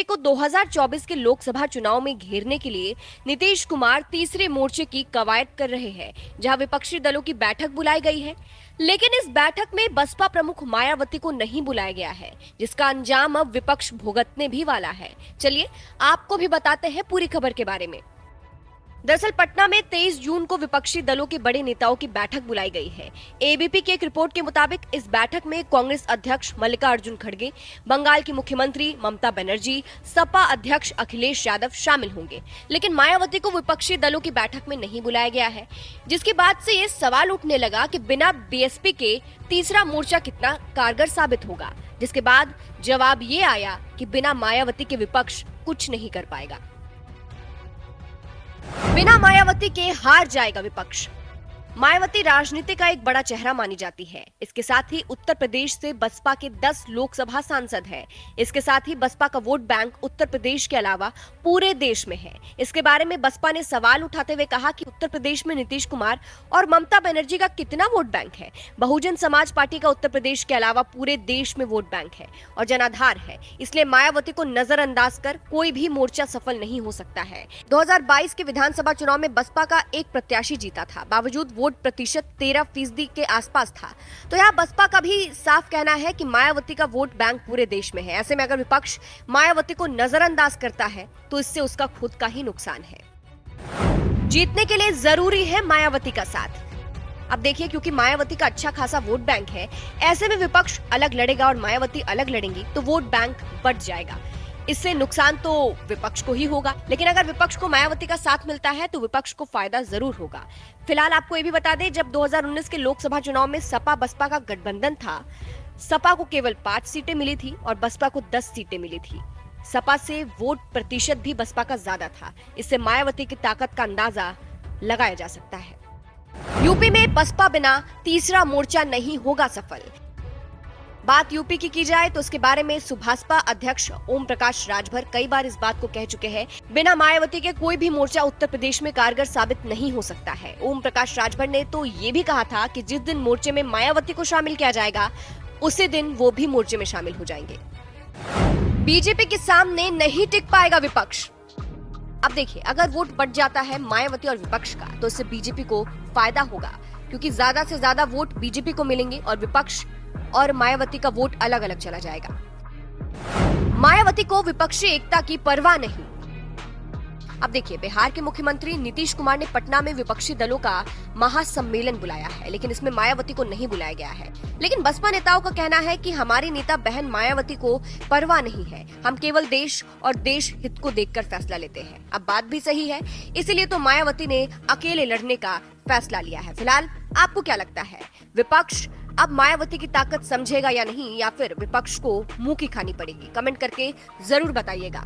BJP को 2024 के लोकसभा चुनाव में घेरने के लिए नीतीश कुमार तीसरे मोर्चे की कवायद कर रहे हैं, जहां विपक्षी दलों की बैठक बुलाई गई है। लेकिन इस बैठक में बसपा प्रमुख मायावती को नहीं बुलाया गया है, जिसका अंजाम अब विपक्ष भुगतने भी वाला है। चलिए आपको भी बताते हैं पूरी खबर के बारे में। दरअसल पटना में 23 जून को विपक्षी दलों के बड़े नेताओं की बैठक बुलाई गई है। एबीपी की एक रिपोर्ट के मुताबिक इस बैठक में कांग्रेस अध्यक्ष मल्लिकार्जुन खड़गे, बंगाल की मुख्यमंत्री ममता बनर्जी, सपा अध्यक्ष अखिलेश यादव शामिल होंगे। लेकिन मायावती को विपक्षी दलों की बैठक में नहीं बुलाया गया है, जिसके बाद से ये सवाल उठने लगा कि बिना बीएसपी के तीसरा मोर्चा कितना कारगर साबित होगा। जिसके बाद जवाब ये आया कि बिना मायावती के विपक्ष कुछ नहीं कर पाएगा। बिना मायावती के हार जाएगा विपक्ष। मायावती राजनीति का एक बड़ा चेहरा मानी जाती है। इसके साथ ही उत्तर प्रदेश से बसपा के 10 लोकसभा सांसद हैं। इसके साथ ही बसपा का वोट बैंक उत्तर प्रदेश के अलावा पूरे देश में है। इसके बारे में बसपा ने सवाल उठाते हुए कहा कि उत्तर प्रदेश में नीतीश कुमार और ममता बनर्जी का कितना वोट बैंक है। बहुजन समाज पार्टी का उत्तर प्रदेश के अलावा पूरे देश में वोट बैंक है और जनाधार है, इसलिए मायावती को नजरअंदाज कर कोई भी मोर्चा सफल नहीं हो सकता है। 2022 के विधानसभा चुनाव में बसपा का एक प्रत्याशी जीता था, बावजूद वोट प्रतिशत 13% के आसपास था। तो यहाँ बसपा का भी साफ कहना है कि मायावती का वोट बैंक पूरे देश में है। ऐसे में अगर विपक्ष मायावती को नजरअंदाज करता है तो इससे उसका खुद का ही नुकसान है। जीतने के लिए जरूरी है मायावती का साथ। अब देखिए, क्योंकि मायावती का अच्छा खासा वोट बैंक है, ऐसे में विपक्ष अलग लड़ेगा और मायावती अलग लड़ेंगी तो वोट बैंक बढ़ जाएगा। इससे नुकसान तो विपक्ष को ही होगा, लेकिन अगर विपक्ष को मायावती का साथ मिलता है तो विपक्ष को फायदा जरूर होगा। फिलहाल आपको ये भी बता दें, जब 2019 के लोकसभा चुनाव में सपा बसपा का गठबंधन था, सपा को केवल 5 सीटें मिली थी और बसपा को 10 सीटें मिली थी। सपा से वोट प्रतिशत भी बसपा का ज्यादा था। इससे मायावती की ताकत का अंदाजा लगाया जा सकता है। यूपी में बसपा बिना तीसरा मोर्चा नहीं होगा सफल। बात यूपी की जाए तो इसके बारे में सुभाषपा अध्यक्ष ओम प्रकाश राजभर कई बार इस बात को कह चुके हैं, बिना मायावती के कोई भी मोर्चा उत्तर प्रदेश में कारगर साबित नहीं हो सकता है। ओम प्रकाश राजभर ने तो ये भी कहा था कि जिस दिन मोर्चे में मायावती को शामिल किया जाएगा, उसी दिन वो भी मोर्चे में शामिल हो जाएंगे। बीजेपी के सामने नहीं टिक पाएगा विपक्ष। अब देखिए, अगर वोट बढ़ जाता है मायावती और विपक्ष का तो इससे बीजेपी को फायदा होगा, क्योंकि ज्यादा से ज्यादा वोट बीजेपी को मिलेंगे और विपक्ष और मायावती का वोट अलग अलग चला जाएगा। मायावती को विपक्षी एकता की परवाह नहीं। अब देखिए, बिहार के मुख्यमंत्री नीतीश कुमार ने पटना में विपक्षी दलों का महासम्मेलन बुलाया है, लेकिन इसमें मायावती को नहीं बुलाया गया है। लेकिन बसपा नेताओं का कहना है कि हमारी नेता बहन मायावती को परवाह नहीं है, हम केवल देश और देश हित को देखकर फैसला लेते हैं। अब बात भी सही है, इसीलिए तो मायावती ने अकेले लड़ने का फैसला लिया है। फिलहाल आपको क्या लगता है, विपक्ष अब मायावती की ताकत समझेगा या नहीं, या फिर विपक्ष को मुंह की खानी पड़ेगी? कमेंट करके जरूर बताइएगा।